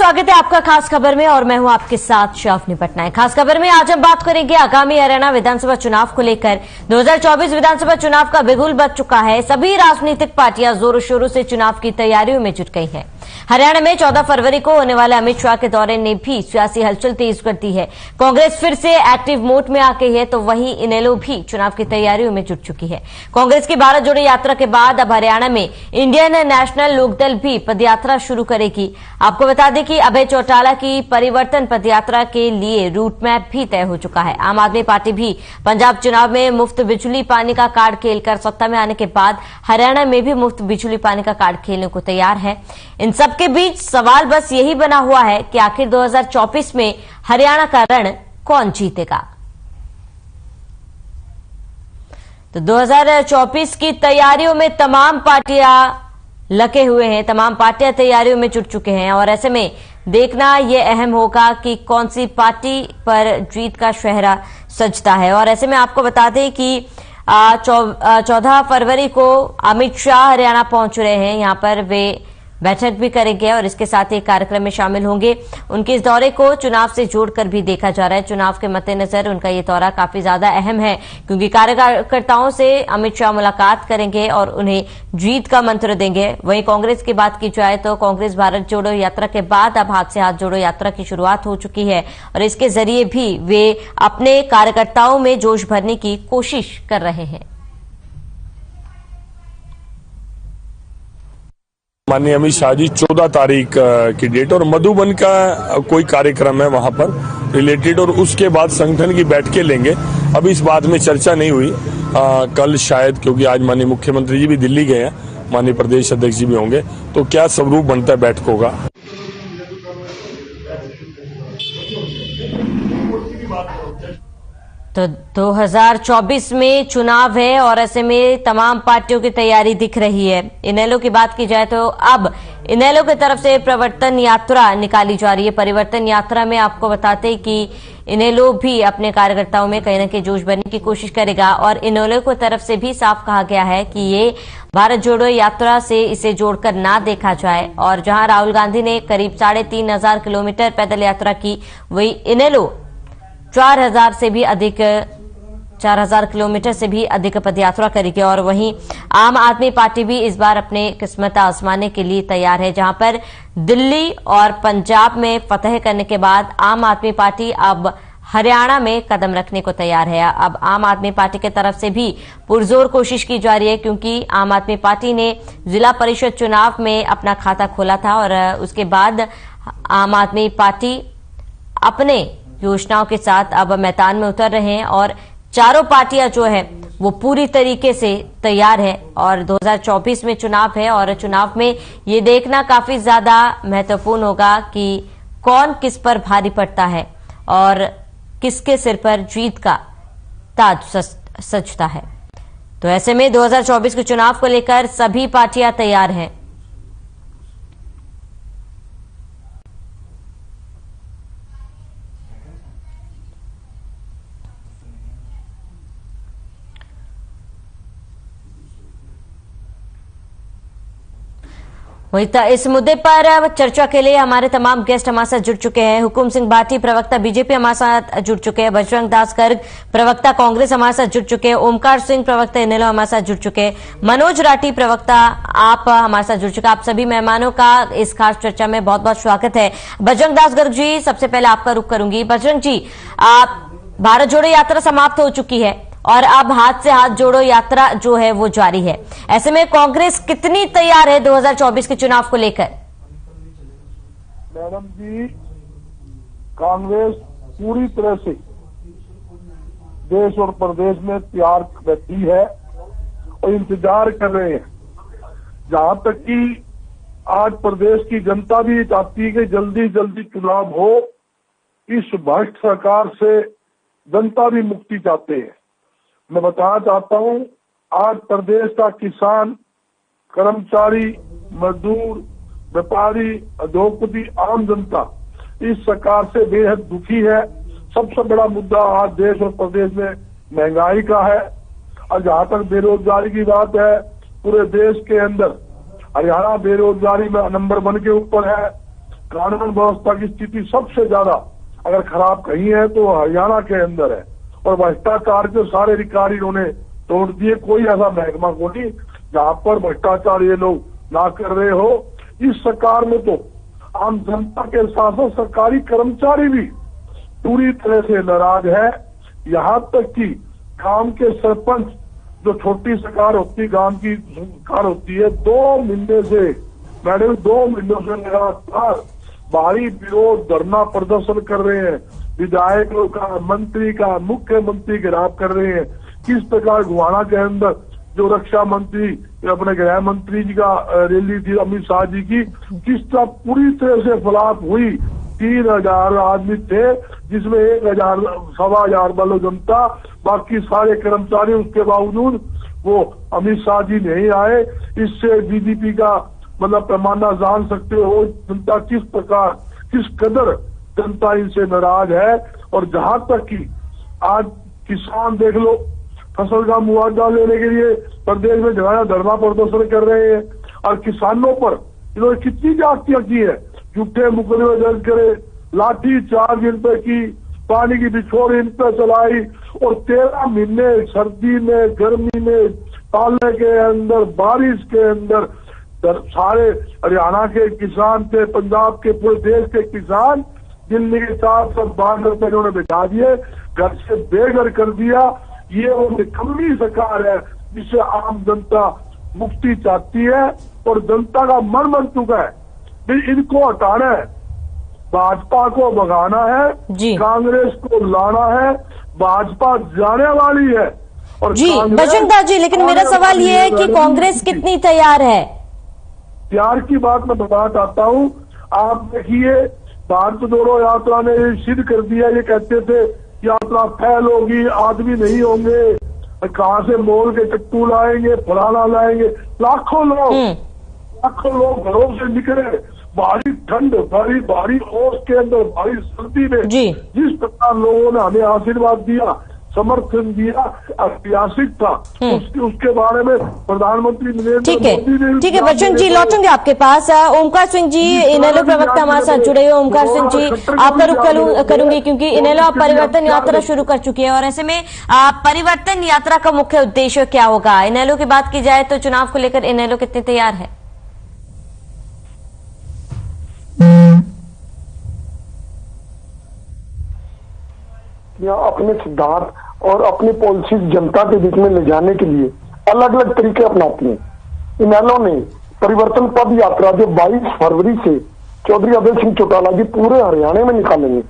स्वागत है आपका खास खबर में और मैं हूं आपके साथ शाफनी पटनायक। खास खबर में आज हम बात करेंगे आगामी हरियाणा विधानसभा चुनाव को लेकर। 2024 विधानसभा चुनाव का बिगुल बज चुका है। सभी राजनीतिक पार्टियां जोरों शोरों से चुनाव की तैयारियों में जुट गई हैं। हरियाणा में 14 फरवरी को होने वाले अमित शाह के दौरे ने भी सियासी हलचल तेज कर दी है। कांग्रेस फिर से एक्टिव मोड में आ गई है तो वहीं इनेलो भी चुनाव की तैयारियों में जुट चुकी है। कांग्रेस की भारत जोड़ो यात्रा के बाद अब हरियाणा में इंडियन नेशनल लोकदल भी पदयात्रा शुरू करेगी। आपको बता दें कि अभय चौटाला की परिवर्तन पदयात्रा के लिए रूट मैप भी तय हो चुका है। आम आदमी पार्टी भी पंजाब चुनाव में मुफ्त बिजली पानी का कार्ड खेलकर सत्ता में आने के बाद हरियाणा में भी मुफ्त बिजली पानी का कार्ड खेलने को तैयार है। इन सबके बीच सवाल बस यही बना हुआ है कि आखिर 2024 में हरियाणा का रण कौन जीतेगा। तो 2024 की तैयारियों में तमाम पार्टियां लगे हुए हैं, तमाम पार्टियां तैयारियों में जुट चुके हैं और ऐसे में देखना यह अहम होगा कि कौन सी पार्टी पर जीत का शहरा सजता है। और ऐसे में आपको बता दें कि 14 फरवरी को अमित शाह हरियाणा पहुंच रहे हैं। यहां पर वे बैठक भी करेंगे और इसके साथ ही कार्यक्रम में शामिल होंगे। उनके इस दौरे को चुनाव से जोड़कर भी देखा जा रहा है। चुनाव के मद्देनजर उनका ये दौरा काफी ज्यादा अहम है क्योंकि कार्यकर्ताओं से अमित शाह मुलाकात करेंगे और उन्हें जीत का मंत्र देंगे। वहीं कांग्रेस की बात की जाए तो कांग्रेस भारत जोड़ो यात्रा के बाद अब हाथ से हाथ जोड़ो यात्रा की शुरुआत हो चुकी है और इसके जरिए भी वे अपने कार्यकर्ताओं में जोश भरने की कोशिश कर रहे हैं। माननीय अमित शाह जी 14 तारीख की डेट और मधुबन का कोई कार्यक्रम है वहां पर रिलेटेड और उसके बाद संगठन की बैठकें लेंगे। अभी इस बात में चर्चा नहीं हुई। कल शायद, क्योंकि आज माननीय मुख्यमंत्री जी भी दिल्ली गए हैं, माननीय प्रदेश अध्यक्ष जी भी होंगे, तो क्या स्वरूप बनता है बैठकों का। तो 2024 में चुनाव है और ऐसे में तमाम पार्टियों की तैयारी दिख रही है। इनेलो की बात की जाए तो अब इनेलो की तरफ से परिवर्तन यात्रा निकाली जा रही है। परिवर्तन यात्रा में आपको बताते हैं कि इनेलो भी अपने कार्यकर्ताओं में कहीं न कहीं जोश भरने की कोशिश करेगा और इनेलो की तरफ से भी साफ कहा गया है कि ये भारत जोड़ो यात्रा से इसे जोड़कर ना देखा जाए। और जहां राहुल गांधी ने करीब 3,500 किलोमीटर पैदल यात्रा की, वही इनेलो 4,000 किलोमीटर से भी अधिक पदयात्रा करेगी। और वहीं आम आदमी पार्टी भी इस बार अपने किस्मत आजमाने के लिए तैयार है। जहां पर दिल्ली और पंजाब में फतह करने के बाद आम आदमी पार्टी अब हरियाणा में कदम रखने को तैयार है। अब आम आदमी पार्टी की तरफ से भी पुरजोर कोशिश की जा रही है क्योंकि आम आदमी पार्टी ने जिला परिषद चुनाव में अपना खाता खोला था और उसके बाद आम आदमी पार्टी अपने योजनाओं के साथ अब मैदान में उतर रहे हैं और चारों पार्टियां जो है वो पूरी तरीके से तैयार है। और 2024 में चुनाव है और चुनाव में ये देखना काफी ज्यादा महत्वपूर्ण होगा कि कौन किस पर भारी पड़ता है और किसके सिर पर जीत का ताज सजता है। तो ऐसे में 2024 के चुनाव को लेकर सभी पार्टियां तैयार हैं। वही इस मुद्दे पर चर्चा के लिए हमारे तमाम गेस्ट हमारे साथ जुड़ चुके हैं। हुकुम सिंह भाटी प्रवक्ता बीजेपी हमारे साथ जुड़ चुके हैं। बजरंग दास गर्ग प्रवक्ता कांग्रेस हमारे साथ जुड़ चुके हैं। ओमकार सिंह प्रवक्ता इनेलो हमारे साथ जुड़ चुके हैं। मनोज राठी प्रवक्ता आप हमारे साथ जुड़ चुके हैं। आप सभी मेहमानों का इस खास चर्चा में बहुत बहुत स्वागत है। बजरंग दास गर्ग जी, सबसे पहले आपका रुख करूंगी। बजरंग जी, भारत जोड़ो यात्रा समाप्त हो चुकी है और अब हाथ से हाथ जोड़ो यात्रा जो है वो जारी है। ऐसे में कांग्रेस कितनी तैयार है 2024 के चुनाव को लेकर? मैडम जी, कांग्रेस पूरी तरह से देश और प्रदेश में तैयार बैठी है और इंतजार कर रहे हैं। जहां तक कि आज प्रदेश की जनता भी चाहती है कि जल्दी जल्दी चुनाव हो। इस भ्रष्ट सरकार से जनता भी मुक्ति चाहते हैं। मैं बताना चाहता हूं, आज प्रदेश का किसान, कर्मचारी, मजदूर, व्यापारी, उद्योगपति, आम जनता इस सरकार से बेहद दुखी है। सबसे बड़ा मुद्दा आज देश और प्रदेश में महंगाई का है और जहां तक बेरोजगारी की बात है, पूरे देश के अंदर हरियाणा बेरोजगारी में नंबर 1 के ऊपर है। कानून व्यवस्था की स्थिति सबसे ज्यादा अगर खराब कहीं है तो हरियाणा के अंदर है। और भ्रष्टाचार के सारे रिकॉर्ड इन्होंने तोड़ दिए। कोई ऐसा महकमा को नहीं जहां पर भ्रष्टाचार ये लोग ना कर रहे हो। इस सरकार में तो आम जनता के साथ साथ सरकारी कर्मचारी भी पूरी तरह से नाराज है। यहाँ तक कि गांव के सरपंच, जो छोटी सरकार होती, गांव की सरकार होती है, 2 महीने से मैडम 2 महीनों से लगातार भारी विरोध धरना प्रदर्शन कर रहे हैं। विधायकों का, मंत्री का, मुख्यमंत्री गिरफ्तार कर रहे हैं। किस प्रकार गुहाना के अंदर जो रक्षा मंत्री, अपने गृह मंत्री जी का रैली थी अमित शाह जी की, किस तरह पूरी तरह से फ्लॉप हुई। 3000 आदमी थे जिसमें 1000 सवा हजार वालों जनता, बाकी सारे कर्मचारी। उसके बावजूद वो अमित शाह जी नहीं आए। इससे बीजेपी का मतलब पैमाना जान सकते हो जनता किस प्रकार, किस कदर जनता इनसे नाराज है। और जहां तक कि आज किसान देख लो, फसल का मुआवजा लेने के लिए प्रदेश में जगह धरना प्रदर्शन कर रहे हैं। और किसानों पर इन्होंने कितनी जातियां की है, झूठे मुकदमे दर्ज करे, लाठी चार्ज इन पे की, पानी की बिछोड़ इन पे चलाई। और 13 महीने सर्दी में, गर्मी में, ताले के अंदर, बारिश के अंदर सारे हरियाणा के किसान थे, पंजाब के, पूरे देश के किसान दिल्ली के साथ सब बांध पे इन्होंने बिठा दिए, घर से बेघर कर दिया। ये वो निकम्मी सरकार है जिससे आम जनता मुक्ति चाहती है। और जनता का मन बन चुका है कि इनको हटाना है, भाजपा को भगाना है, कांग्रेस को लाना है। भाजपा जाने वाली है और जी बजरंग दास जी, लेकिन मेरा सवाल ये है कि कांग्रेस कितनी तैयार है? प्यार की बात मैं बता चाहता हूँ। आप देखिए, भारत जोड़ो यात्रा ने सिद्ध कर दिया। ये कहते थे यात्रा फैल होगी, आदमी नहीं होंगे, कहां से मोल के चट्टू लाएंगे, फलाना लाएंगे। लाखों लोग घरों से निकले, भारी ठंड, भारी ओस के अंदर, भारी सर्दी में जिस प्रकार लोगों ने हमें आशीर्वाद दिया, समर्थन दिया, ऐतिहासिक था। उसके बारे में प्रधानमंत्री नरेंद्र मोदी ने। ठीक है बजरंग जी, लौटूंगे आपके पास। ओमकार सिंह जी, इनेलो प्रवक्ता हमारे साथ जुड़े हुए। ओमकार सिंह जी, आपका रुख करूंगी क्योंकि इनेलो परिवर्तन यात्रा शुरू कर चुकी है और ऐसे में परिवर्तन यात्रा का मुख्य उद्देश्य क्या होगा? इनेलो की बात की जाए तो चुनाव को लेकर इनेलो कितने तैयार है? अपने सिद्धांत और अपनी पॉलिसी जनता के बीच में ले जाने के लिए अलग अलग तरीके अपनाती हैं। इनेलो ने परिवर्तन पद यात्रा जो 22 फरवरी से चौधरी अभय सिंह चौटाला जी पूरे हरियाणा में निकालेंगे।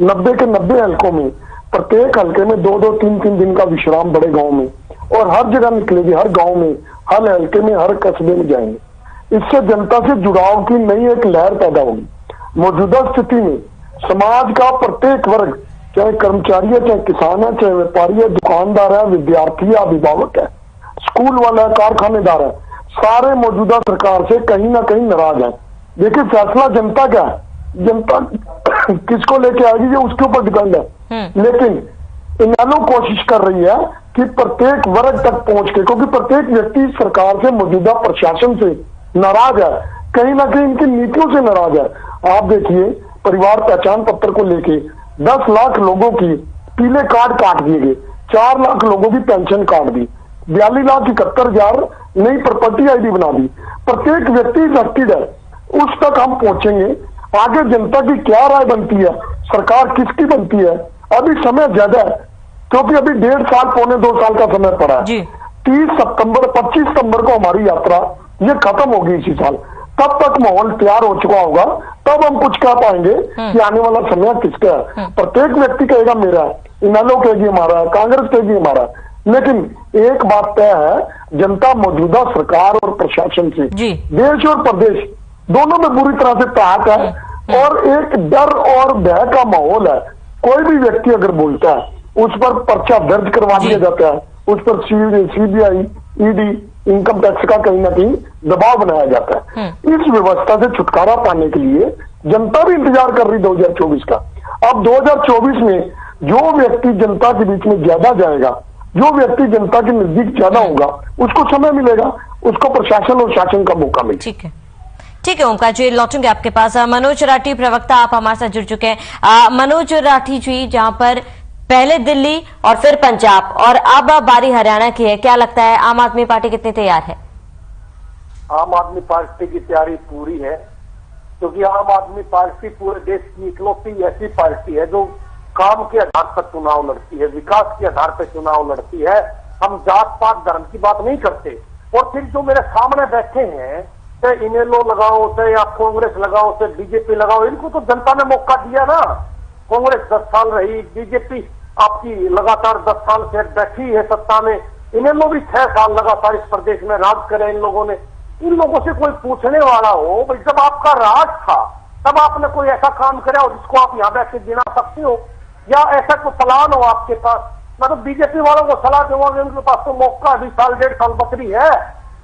90 के 90 हलकों में, प्रत्येक हलके में 2-2, 3-3 दिन का विश्राम बड़े गांव में, और हर जगह निकलेगी, हर गांव में, हर हलके में, हर कस्बे में जाएंगे। इससे जनता से जुड़ाव की नई एक लहर पैदा होगी। मौजूदा स्थिति में समाज का प्रत्येक वर्ग, चाहे कर्मचारी है, चाहे किसान है, चाहे व्यापारी है, दुकानदार है, विद्यार्थी है, अभिभावक है, स्कूल वाला है, कारखानेदार है, सारे मौजूदा सरकार से कहीं ना कहीं नाराज है। देखिए, फैसला जनता का है, जनता किसको लेके आएगी ये उसके ऊपर डिपेंड है। लेकिन इनेलो कोशिश कर रही है कि प्रत्येक वर्ग तक पहुंच के, क्योंकि प्रत्येक व्यक्ति सरकार से, मौजूदा प्रशासन से नाराज है, कहीं ना कहीं इनकी नीतियों से नाराज है। आप देखिए, परिवार पहचान पत्र को लेके 10 लाख लोगों की पीले कार्ड काट दिए गए, 4 लाख लोगों की पेंशन काट दी, 42,71,000 नई प्रॉपर्टी आईडी बना दी। प्रत्येक व्यक्ति अफेक्टेड है, उस तक हम पहुंचेंगे। आगे जनता की क्या राय बनती है, सरकार किसकी बनती है, अभी समय ज्यादा है, क्योंकि अभी 1.5 साल, पौने 2 साल का समय पड़ा है। 25 सितंबर को हमारी यात्रा ये खत्म होगी इसी साल। तब तक माहौल तैयार हो चुका होगा, तब हम कुछ कह पाएंगे कि आने वाला समय किसका है। प्रत्येक व्यक्ति कहेगा मेरा है, इनेलो कहेगी हमारा है, कांग्रेस कहेगी हमारा है। लेकिन एक बात तय है, जनता मौजूदा सरकार और प्रशासन से, देश और प्रदेश दोनों में बुरी तरह से ताक है और एक डर और भय का माहौल है। कोई भी व्यक्ति अगर बोलता है उस पर पर्चा दर्ज करवा दिया जाता है, उस पर CBI, ED, इनकम टैक्स का कहीं ना कहीं दबाव बनाया जाता है। इस व्यवस्था से छुटकारा पाने के लिए जनता भी इंतजार कर रही 2024 का। अब 2024 में जो व्यक्ति जनता के बीच में ज्यादा जाएगा, जो व्यक्ति जनता के नजदीक ज्यादा होगा, उसको समय मिलेगा, उसको प्रशासन और शासन का मौका मिलेगा। ठीक है, ठीक है ओमकार जी, लौटूंगे आपके पास। मनोज राठी प्रवक्ता आप हमारे साथ जुड़ चुके हैं। मनोज राठी जी, जहां पर पहले दिल्ली और फिर पंजाब और अब बारी हरियाणा की है, क्या लगता है आम आदमी पार्टी कितनी तैयार है? आम आदमी पार्टी की तैयारी पूरी है, क्योंकि आम आदमी पार्टी पूरे देश की इकलौती ऐसी पार्टी है जो काम के आधार पर चुनाव लड़ती है, विकास के आधार पर चुनाव लड़ती है। हम जात पात धर्म की बात नहीं करते। और फिर जो मेरे सामने बैठे हैं, चाहे इनेलो लगाओ, चाहे आप कांग्रेस लगाओ, चाहे बीजेपी लगाओ, इनको तो जनता ने मौका दिया ना। कांग्रेस 10 साल रही, बीजेपी आपकी लगातार 10 साल से बैठी है सत्ता में, इनेलो भी 6 साल लगातार इस प्रदेश में राज करे इन लोगों ने। इन लोगों से कोई पूछने वाला हो, भाई जब आपका राज था तब आपने कोई ऐसा काम करा हो जिसको आप यहाँ बैठ के गिना सकते हो, या ऐसा कोई प्लान हो आपके पास? मैं तो बीजेपी वालों को सलाह दूंगा, उनके पास तो मौका अभी 1.5 साल बकरी है,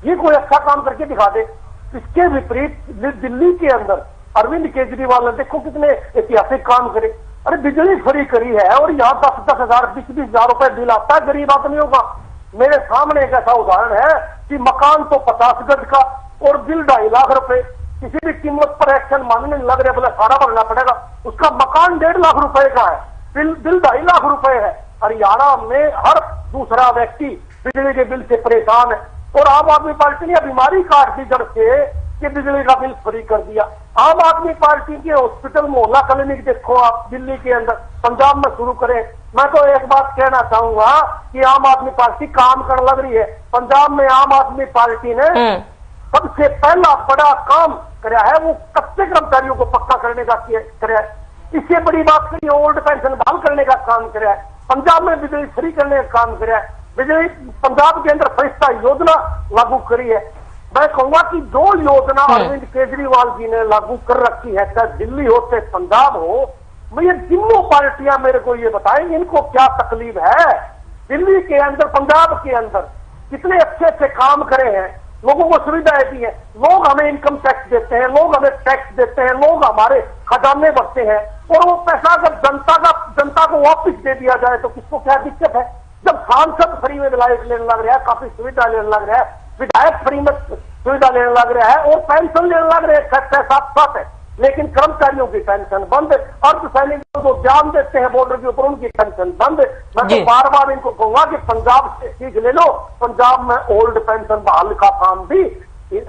ये कोई अच्छा काम करके दिखा दे। इसके विपरीत दिल्ली के अंदर अरविंद केजरीवाल ने देखो कितने ऐतिहासिक काम करे। अरे बिजली फ्री करी है और यहाँ 10-10 हजार 20-20 हजार रुपए बिल आता है गरीब आदमियों का। मेरे सामने एक ऐसा उदाहरण है कि मकान तो 50 गज का और बिल 2.5 लाख रुपए, किसी भी कीमत पर एक्शन मानने लग रहे, बोले सारा भरना पड़ेगा, उसका मकान 1.5 लाख रुपए का है, बिल 2.5 लाख रुपए है। हरियाणा में हर दूसरा व्यक्ति बिजली के बिल से परेशान है, और आम आदमी पार्टी ने बीमारी काट दी जड़ से कि बिजली का बिल फ्री कर दिया। आम आदमी पार्टी के हॉस्पिटल मोहल्ला क्लिनिक देखो आप दिल्ली के अंदर, पंजाब में शुरू करें। मैं तो एक बात कहना चाहूंगा कि आम आदमी पार्टी काम करने लग रही है। पंजाब में आम आदमी पार्टी ने सबसे पहला बड़ा काम कराया है, वो कच्चे कर्मचारियों को पक्का करने का कराया है। इससे बड़ी बात करिए, ओल्ड पेंशन बहाल करने का काम कराया है। पंजाब में बिजली फ्री करने का काम कराया है। बिजली पंजाब के अंदर फरिश्ता योजना लागू करी है। मैं कहूंगा कि जो योजना अरविंद केजरीवाल जी ने लागू कर रखी है, चाहे दिल्ली हो चाहे पंजाब हो, ये तीनों पार्टियां मेरे को ये बताएंगे इनको क्या तकलीफ है। दिल्ली के अंदर, पंजाब के अंदर कितने अच्छे अच्छे काम करे हैं, लोगों को सुविधाएं दी है, लोग हमें इनकम टैक्स देते हैं, लोग हमें टैक्स देते हैं, लोग हमारे खजाने भरते हैं, और वो पैसा अगर जनता को वापिस दे दिया जाए तो किसको क्या दिक्कत है? जब सांसद फ्री में लाइट लेने लग रहा है, काफी सुविधा लेने लग रहा है, विधायक फ्री में सुविधा लेने लग रहा है, और पेंशन लेने लग रहे हैं 6-7 है, लेकिन कर्मचारियों की पेंशन बंद, अर्धसैनिकों को जान देते हैं बॉर्डर के ऊपर, उनकी पेंशन बंद। मैं तो बार बार इनको कहूंगा कि पंजाब से सीख ले लो, पंजाब में ओल्ड पेंशन बहाल का काम भी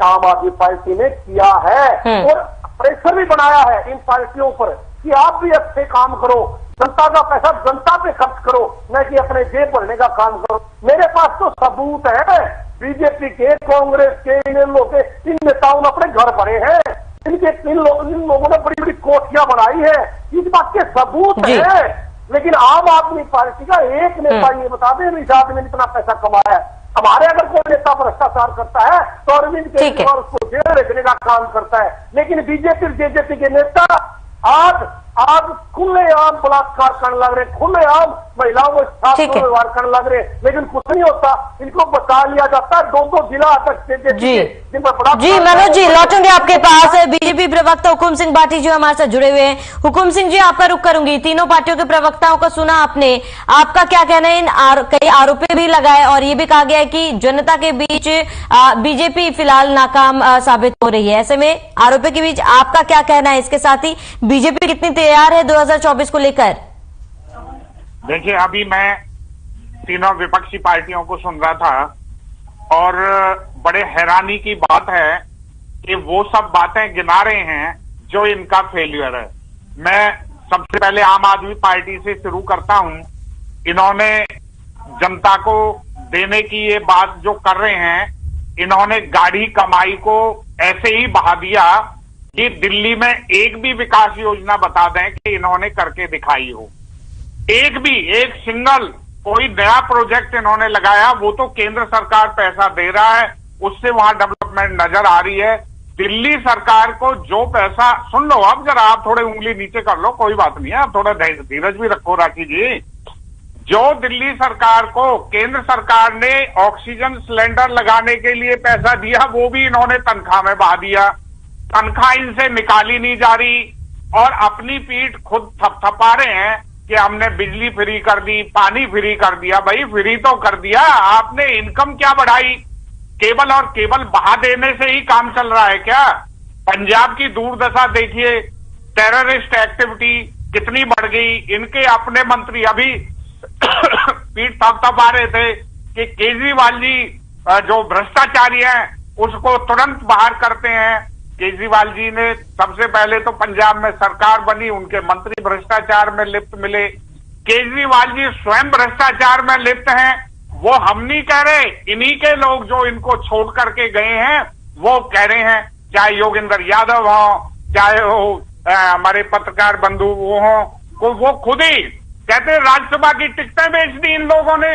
आम आदमी पार्टी ने किया है, और प्रेशर भी बनाया है इन पार्टियों पर कि आप भी अच्छे काम करो, जनता का पैसा जनता पे खर्च करो, न कि अपने जेब भरने का काम करो। मेरे पास तो सबूत है, बीजेपी के, कांग्रेस के, इन लोगों के, इन नेताओं ने अपने घर भरे हैं, इन लोगों ने बड़ी बड़ी कोठियां बनाई है, इस बात के सबूत है। लेकिन आम आदमी पार्टी का एक नेता ये बता दे इस आदमी ने इतना पैसा कमाया है। हमारे अगर कोई नेता भ्रष्टाचार करता है तो अरविंद केजरीवाल उसको जेल रखने का काम करता है, लेकिन बीजेपी के नेता आज खुलेआम बलात्कार करने लग रहे, खुलेआम महिलाओं को साथ व्यवहार करने लग रहे, लेकिन कुछ नहीं होता, इनको बचा लिया जाता है। 2 जिला अध्यक्ष जी मनोज जी, लौटेंगे आपके पास। बीजेपी प्रवक्ता हुकुम सिंह भाटी जी हमारे साथ जुड़े हुए हैं। हुकुम सिंह जी, आपका रुख करूंगी। तीनों पार्टियों के प्रवक्ताओं को सुना आपने, आपका क्या कहना है? कई आरोप भी लगाए और ये भी कहा गया है कि जनता के बीच बीजेपी फिलहाल नाकाम साबित हो रही है। ऐसे में आरोपों के बीच आपका क्या कहना है? इसके साथ ही बीजेपी कितनी तैयार है 2024 को लेकर? देखिए, अभी मैं तीनों विपक्षी पार्टियों को सुन रहा था और बड़े हैरानी की बात है कि वो सब बातें गिना रहे हैं जो इनका फेल्यूर है। मैं सबसे पहले आम आदमी पार्टी से शुरू करता हूं। इन्होंने जनता को देने की ये बात जो कर रहे हैं, इन्होंने गाढ़ी कमाई को ऐसे ही बहा दिया कि दिल्ली में एक भी विकास योजना बता दें कि इन्होंने करके दिखाई हो। एक सिंगल कोई नया प्रोजेक्ट इन्होंने लगाया, वो तो केंद्र सरकार पैसा दे रहा है, उससे वहां डेवलपमेंट नजर आ रही है। दिल्ली सरकार को जो पैसा, सुन लो अब जरा, आप थोड़े उंगली नीचे कर लो, कोई बात नहीं है, आप थोड़ा धीरज भी रखो राखी जी। जो दिल्ली सरकार को केंद्र सरकार ने ऑक्सीजन सिलेंडर लगाने के लिए पैसा दिया, वो भी इन्होंने तनख्वाह में बहा दिया। तनख्वाह इनसे निकाली नहीं जा रही और अपनी पीठ खुद थपथपा रहे हैं कि हमने बिजली फ्री कर दी, पानी फ्री कर दिया। भाई फ्री तो कर दिया, आपने इनकम क्या बढ़ाई? केवल और केवल बहा देने से ही काम चल रहा है क्या? पंजाब की दुर्दशा देखिए, टेररिस्ट एक्टिविटी कितनी बढ़ गई। इनके अपने मंत्री अभी पीठ थपथपा रहे थे कि केजरीवाल जी जो भ्रष्टाचारी हैं उसको तुरंत बाहर करते हैं। केजरीवाल जी ने सबसे पहले तो पंजाब में सरकार बनी, उनके मंत्री भ्रष्टाचार में लिप्त मिले। केजरीवाल जी स्वयं भ्रष्टाचार में लिप्त हैं, वो हम नहीं कह रहे, इन्हीं के लोग जो इनको छोड़ करके गए हैं वो कह रहे हैं। चाहे योगेंद्र यादव हो, चाहे वो हमारे पत्रकार बंधु वो हो, वो खुद ही कहते हैं राज्यसभा की टिकटें बेच दी इन लोगों ने।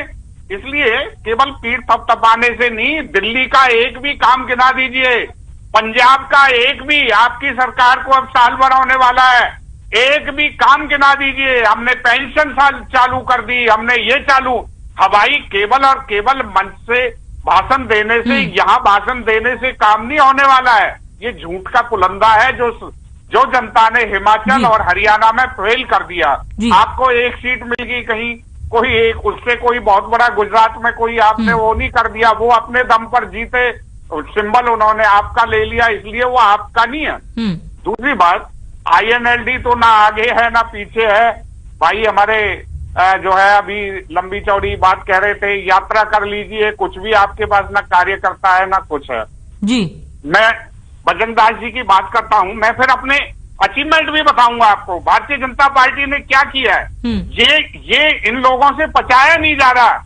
इसलिए केवल पीठ थपथपाने से नहीं, दिल्ली का एक भी काम गिना दीजिए, पंजाब का एक भी, आपकी सरकार को अब साल भर होने वाला है, एक भी काम गिना दीजिए। हमने पेंशन साल चालू कर दी, हमने ये चालू। हवाई केवल और केवल मंच से भाषण देने से, यहाँ भाषण देने से काम नहीं होने वाला है। ये झूठ का पुलंदा है जो जनता ने हिमाचल और हरियाणा में फेल कर दिया। आपको एक सीट मिल गई कहीं, कोई एक, उससे कोई बहुत बड़ा गुजरात में कोई आपने वो नहीं कर दिया, वो अपने दम पर जीते, सिंबल उन्होंने आपका ले लिया, इसलिए वो आपका नहीं है। दूसरी बात, INLD तो ना आगे है ना पीछे है। भाई हमारे जो है अभी लंबी चौड़ी बात कह रहे थे, यात्रा कर लीजिए, कुछ भी आपके पास ना कार्यकर्ता है ना कुछ है जी। मैं बजरंग दास जी की बात करता हूं, मैं फिर अपने अचीवमेंट भी बताऊंगा आपको। भारतीय जनता पार्टी ने क्या किया है, ये इन लोगों से पचाया नहीं जा रहा।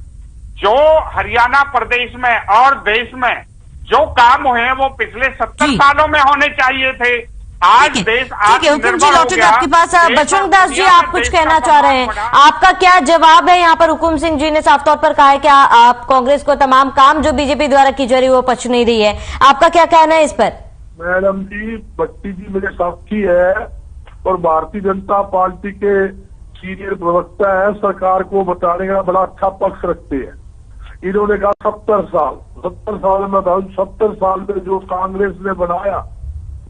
जो हरियाणा प्रदेश में और देश में जो काम हुए हैं वो पिछले 70 सालों में होने चाहिए थे। आज देश हुकुम जी लौटेंगे आपके पास। बजरंग दास जी, आप कुछ कहना चाह रहे हैं, आपका क्या जवाब है? यहाँ पर हुकुम सिंह जी ने साफ तौर पर कहा है कि आप कांग्रेस को तमाम काम जो बीजेपी द्वारा की जा रही है वो पच नहीं रही है, आपका क्या कहना है इस पर? मैडम जी, भट्टी जी मेरे साथी है और भारतीय जनता पार्टी के सीनियर प्रवक्ता है, सरकार को बताने का बड़ा अच्छा पक्ष रखते हैं। इन्होंने कहा 70 साल में, 70 साल में जो कांग्रेस ने बनाया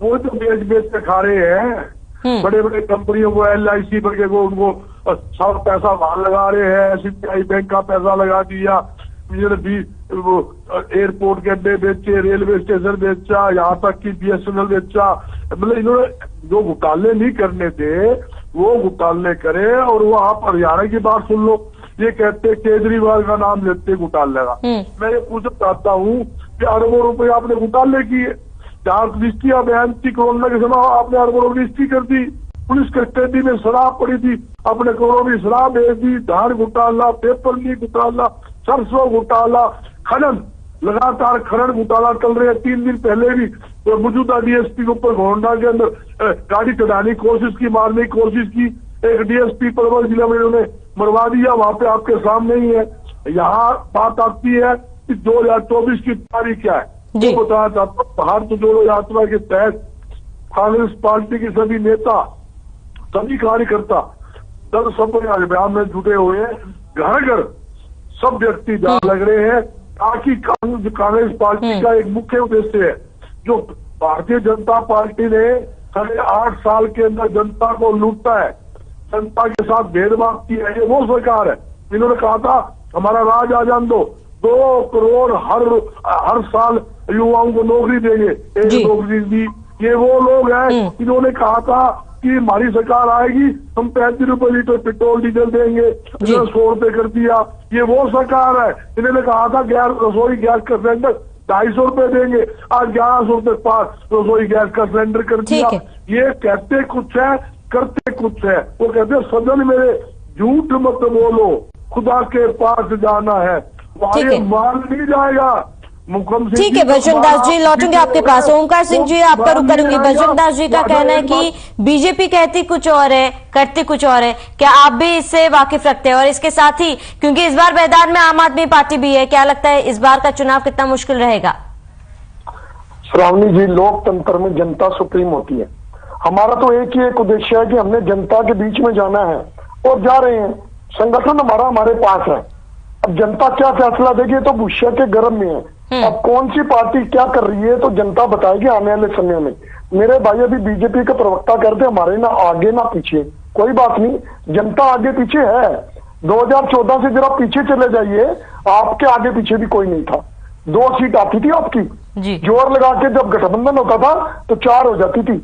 वो तो बेच के खा रहे हैं। बड़े बड़े कंपनियों को, LIC पर के को उनको सब पैसा बाहर लगा रहे हैं, CPI बैंक का पैसा लगा दिया, एयरपोर्ट के अड्डे बेचे, रेलवे स्टेशन बेचा, यहाँ तक कि BSNL बेचा। मतलब इन्होंने जो घोटाले नहीं करने थे वो घोटाले करे। और वो आप हरियाणा की बात सुन लो, ये कहते केजरीवाल का नाम लेते घोटाले का। मैं ये पूछना चाहता हूँ कि अरबों रुपए आपने घोटाले किए, जहाँ रजिस्ट्रियां बयान थी कोरोना के समय आपने अरबों रजिस्ट्री कर दी, पुलिस कस्टडी में शराब पड़ी थी, अपने करोड़ों की शराब भेज दी, धान घोटाला, पेपर लीक घोटाला, सरसों घोटाला, खनन, लगातार खनन घोटाला चल रहे हैं। 3 दिन पहले भी तो मौजूदा DSP के ऊपर घोंडा के अंदर गाड़ी चढ़ाने की कोशिश की, मारने की कोशिश की। एक DSP परवल जिला में इन्होंने मरवा दिया, वहां पे आपके सामने ही है। यहाँ बात आती है कि 2024 की तारीख क्या है, वो बताया जाता। भारत जोड़ो यात्रा के तहत कांग्रेस पार्टी के सभी नेता, सभी कार्यकर्ता दल सब अभियान में जुटे हुए हैं। घर घर सब व्यक्ति जा लग रहे हैं, ताकि कांग्रेस पार्टी का एक मुख्य उद्देश्य है, जो भारतीय जनता पार्टी ने साढ़े 8 साल के अंदर जनता को लूटा है, जनता के साथ भेदभाव किया है, ये वो सरकार है। इन्होंने कहा था हमारा राज आ जान दो, 2 करोड़ हर साल युवाओं को नौकरी देंगे, एक नौकरी दी। ये वो लोग हैं, इन्होंने कहा था कि हमारी सरकार आएगी हम 35 रुपए लीटर पेट्रोल डीजल देंगे, 100 रुपए कर दिया। ये वो सरकार है, इन्होंने कहा था रसोई गैस का सिलेंडर 250 रुपए देंगे, आज 1100 रुपए पास रसोई गैस का सिलेंडर कर दिया। ये कहते कुछ है करते कुछ है। वो कहते सदन मेरे झूठ मत बोलो, खुदा के पास जाना है, वहां मान नहीं जाएगा। ठीक है बजरंग दास जी, लौटेंगे आपके पास। ओमकार सिंह जी, आप पर रुक करूंगी। बजरंग दास जी का कहना है कि बीजेपी कहती कुछ और है, करती कुछ और है, क्या आप भी इससे वाकिफ रखते हैं? और इसके साथ ही क्योंकि इस बार मैदान में आम आदमी पार्टी भी है, क्या लगता है इस बार का चुनाव कितना मुश्किल रहेगा? श्रावणी जी, लोकतंत्र में जनता सुप्रीम होती है। हमारा तो एक ही एक उद्देश्य है कि हमने जनता के बीच में जाना है और जा रहे हैं। संगठन हमारे पास है। अब जनता क्या फैसला देगी तो भविष्य के गर्भ में है। अब कौन सी पार्टी क्या कर रही है तो जनता बताएगी आने वाले समय में। मेरे भाई अभी बीजेपी के प्रवक्ता करते हमारे ना आगे ना पीछे, कोई बात नहीं, जनता आगे पीछे है। 2014 से जरा पीछे चले जाइए, आपके आगे पीछे भी कोई नहीं था। 2 सीट आती थी आपकी, जी। जोर लगा के जब गठबंधन होता था तो 4 हो जाती थी।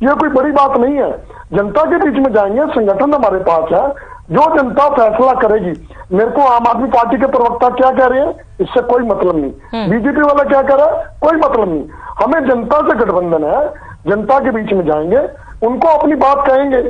ये कोई बड़ी बात नहीं है। जनता के बीच में जाएंगे, संगठन हमारे पास है, जो जनता फैसला करेगी। मेरे को आम आदमी पार्टी के प्रवक्ता क्या कह रहे हैं इससे कोई मतलब नहीं, बीजेपी वाला क्या कह रहा है कोई मतलब नहीं। हमें जनता से गठबंधन है, जनता के बीच में जाएंगे, उनको अपनी बात कहेंगे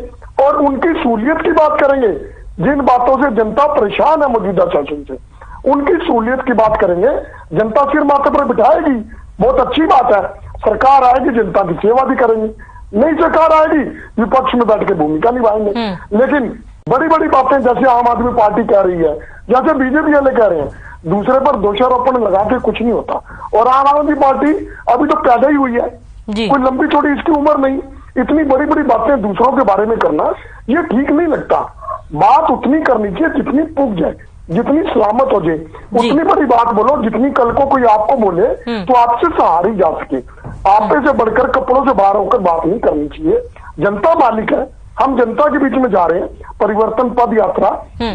और उनकी सहूलियत की बात करेंगे। जिन बातों से जनता परेशान है मौजूदा शासन से, उनकी सहूलियत की बात करेंगे। जनता सिर माथे पर बिठाएगी, बहुत अच्छी बात है। सरकार आएगी, जनता की सेवा भी करेंगे। नई सरकार आएगी, विपक्ष में बैठ के भूमिका निभाएंगे। लेकिन बड़ी बड़ी बातें जैसे आम आदमी पार्टी कह रही है, जैसे बीजेपी वाले कह रहे हैं, दूसरे पर दोषारोपण लगा के कुछ नहीं होता। और आम आदमी पार्टी अभी तो पैदा ही हुई है, कोई लंबी चौड़ी इसकी उम्र नहीं। इतनी बड़ी बड़ी बातें दूसरों के बारे में करना ये ठीक नहीं लगता। बात उतनी करनी चाहिए जितनी पुग जाए, जितनी सलामत हो जाए। उतनी बड़ी बात बोलो जितनी कल को कोई आपको बोले तो आपसे सहारी जा सके। आपे से बढ़कर कपड़ों से बाहर होकर बात नहीं करनी चाहिए। जनता मालिक है, हम जनता के बीच में जा रहे हैं। परिवर्तन पद यात्रा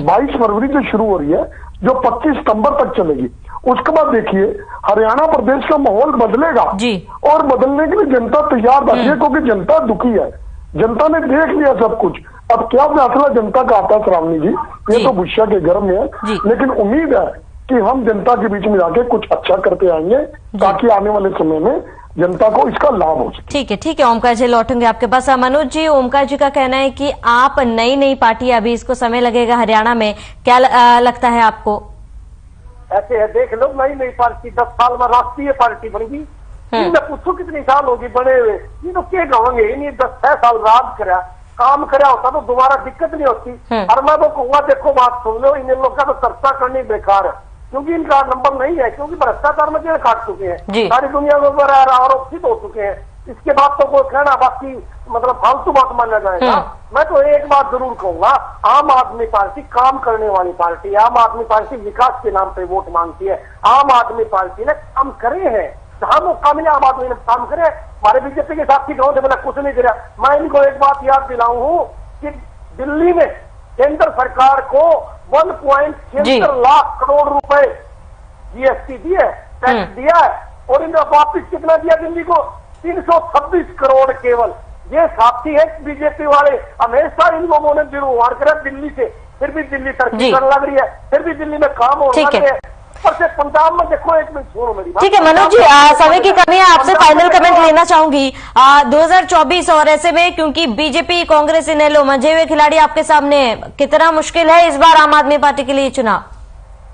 22 फरवरी से शुरू हो रही है, जो 25 सितंबर तक चलेगी। उसके बाद देखिए हरियाणा प्रदेश का माहौल बदलेगा और बदलने के लिए जनता तैयार बैठी है, क्योंकि जनता दुखी है। जनता ने देख लिया सब कुछ। अब क्या फैसला जनता का आता है श्रावणी जी, ये तो भुष्या के गर्भ में है। लेकिन उम्मीद है कि हम जनता के बीच में जाके कुछ अच्छा करते आएंगे, ताकि आने वाले समय में जनता को इसका लाभ हो सके। ठीक है ओमकार जी, लौटूंगे आपके पास। मनोज जी, ओमकार जी का कहना है कि आप नई पार्टी, अभी इसको समय लगेगा हरियाणा में, क्या लगता है आपको? ऐसे है, देख लो नई पार्टी 10 साल में राष्ट्रीय पार्टी बन गई। मैं पूछू कितनी साल होगी बने हुए, ये तो क्या कहोगे, इन्हीं 10-6 साल राज करा, काम करा होता तो दोबारा दिक्कत नहीं होती। और मैं तो कहूंगा देखो बात सुन लो, इन लोगों का तो चर्चा करनी बेकार है, क्योंकि इनका नंबर नहीं है, क्योंकि भ्रष्टाचार में जेल काट चुके हैं, सारी दुनिया के ऊपर आरोपित हो चुके हैं। इसके बाद तो कोई कहना बाकी मतलब फालतू बात माना जाएगा। मैं तो एक बात जरूर कहूंगा, आम आदमी पार्टी काम करने वाली पार्टी है। आम आदमी पार्टी विकास के नाम पे वोट मांगती है। आम आदमी पार्टी ने काम करे हैं, जहां वो काम आम आदमी ने काम करे। हमारे बीजेपी के साथी गाँव से मैंने कुछ नहीं किया। मैं इनको एक बात याद दिलाऊं हूं कि दिल्ली में केंद्र सरकार को 1.76 लाख करोड़ रुपए जीएसटी दी है, टैक्स दिया है, और इन्होंने वापिस कितना दिया दिल्ली को? 326 करोड़ केवल। ये साथी है बीजेपी वाले, हमेशा इन लोगों ने विरोध करा दिल्ली से, फिर भी दिल्ली तरक्की करने लग रही है, फिर भी दिल्ली में काम हो रहा है। पर से पंजाब में देखो, एक मिनट छोड़ो मेरी बात। ठीक है मनोज जी, समय की कमी है, आपसे फाइनल कमेंट लेना चाहूंगी। 2024 और ऐसे में क्योंकि बीजेपी कांग्रेस इनेलो मंझे हुए खिलाड़ी आपके सामने है, कितना मुश्किल है इस बार आम आदमी पार्टी के लिए चुनाव?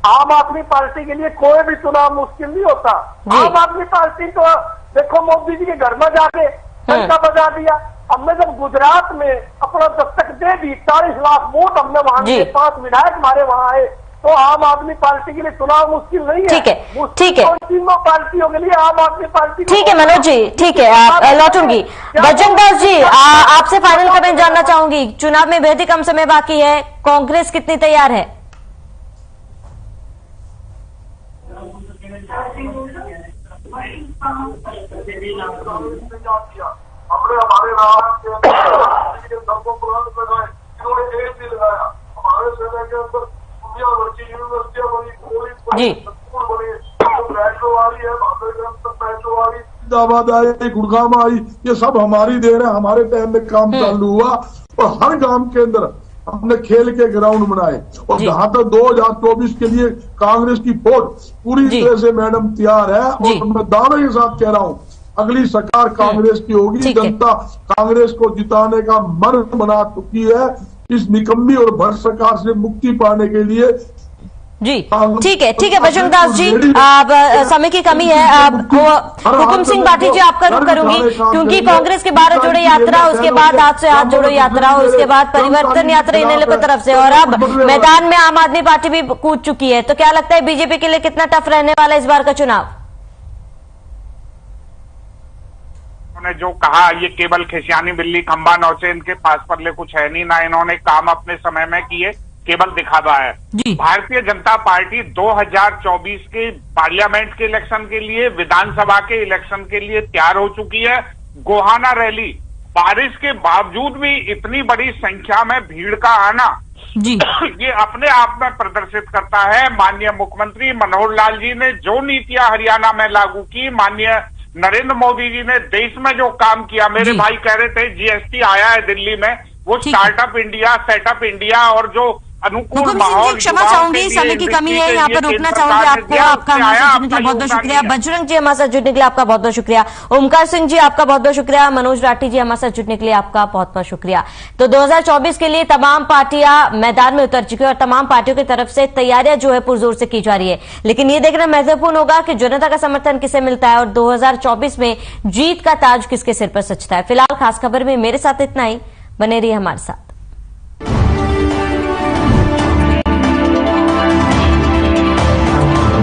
आम आदमी पार्टी के लिए कोई भी चुनाव मुश्किल नहीं होता। आम आदमी पार्टी तो देखो मोदी जी के घर में जाके डंका बजा दिया। हमने जब गुजरात में अपना दस्तक दे दी, 40 लाख वोट हमने वहां के 5 विधायक हमारे वहां आए, तो आम आदमी पार्टी के लिए चुनाव मुश्किल नहीं है। ठीक है तीनों पार्टियों के लिए आम आदमी पार्टी। ठीक है मनोज जी, ठीक है, लौटूंगी। बजरंग दास जी, आपसे फाइनल कमेंट जानना चाहूंगी। चुनाव में बेहद ही कम समय बाकी है, कांग्रेस कितनी तैयार है? हमने हमारे राज्य के सबको बुलंद लगाए, इन्होंने एक भी लगाया। हमारे शहर के अंदर दुनिया भर की यूनिवर्सिटियां बनी, स्कूल बने, मेट्रो आ रही है, मेट्रो आ रही, इलाहाबाद आई, गुड़गांव आई, ये सब हमारी देर है। हमारे टाइम में काम चालू हुआ और हर गांव के अंदर हमने खेल के ग्राउंड बनाए। और जहां तक 2024 के लिए कांग्रेस की फोर्स पूरी तरह से मैडम तैयार है, और मैं दावे के साथ कह रहा हूं अगली सरकार कांग्रेस की होगी। जनता कांग्रेस को जिताने का मन बना चुकी है। इस निकम्मी और भ्रष्ट सरकार से मुक्ति पाने के लिए ठीक है बजरंग दास जी, अब समय की कमी है। अब हुकुम सिंह बाटी जी आपका रुख करूंगी, क्योंकि कांग्रेस के 12 जोड़े यात्रा, उसके बाद हाथ से हाथ जोड़ो यात्रा, उसके बाद परिवर्तन यात्रा इनेलो की तरफ से, और अब मैदान में आम आदमी पार्टी भी कूद चुकी है। तो क्या लगता है बीजेपी के लिए कितना टफ रहने वाला है इस बार का चुनाव? उन्होंने जो कहा, ये केवल खिसियानी बिल्ली खंबा नौचे, इनके पास परले कुछ है नहीं, ना इन्होंने काम अपने समय में किए, केवल दिखावा है। भारतीय जनता पार्टी 2024 के पार्लियामेंट के इलेक्शन के लिए, विधानसभा के इलेक्शन के लिए तैयार हो चुकी है। गोहाना रैली, बारिश के बावजूद भी इतनी बड़ी संख्या में भीड़ का आना जी ये अपने आप में प्रदर्शित करता है माननीय मुख्यमंत्री मनोहर लाल जी ने जो नीतियां हरियाणा में लागू की, माननीय नरेंद्र मोदी जी ने देश में जो काम किया। मेरे भाई कह रहे थे जीएसटी आया है दिल्ली में, वो स्टार्टअप इंडिया, सेटअप इंडिया और जो अनुकूल माहौल, क्षमा चाहूंगी, समय की कमी है, यहाँ पर रोकना चाहूंगी आपको। आपका हमारे साथ जुड़ने के लिए बहुत बहुत शुक्रिया। बजरंग जी हमारे साथ जुड़ने के लिए आपका बहुत बहुत शुक्रिया। ओमकार सिंह जी आपका बहुत बहुत शुक्रिया। मनोज राठी जी हमारे साथ जुड़ने के लिए आपका बहुत बहुत शुक्रिया। तो 2024 के लिए तमाम पार्टियां मैदान में उतर चुकी है और तमाम पार्टियों की तरफ से तैयारियां जो है पुरजोर से की जा रही है, लेकिन ये देखना महत्वपूर्ण होगा कि जनता का समर्थन किसे मिलता है और 2024 में जीत का ताज किसके सिर पर सजता है। फिलहाल खास खबर में मेरे साथ इतना ही, बने रहिए हमारे साथ।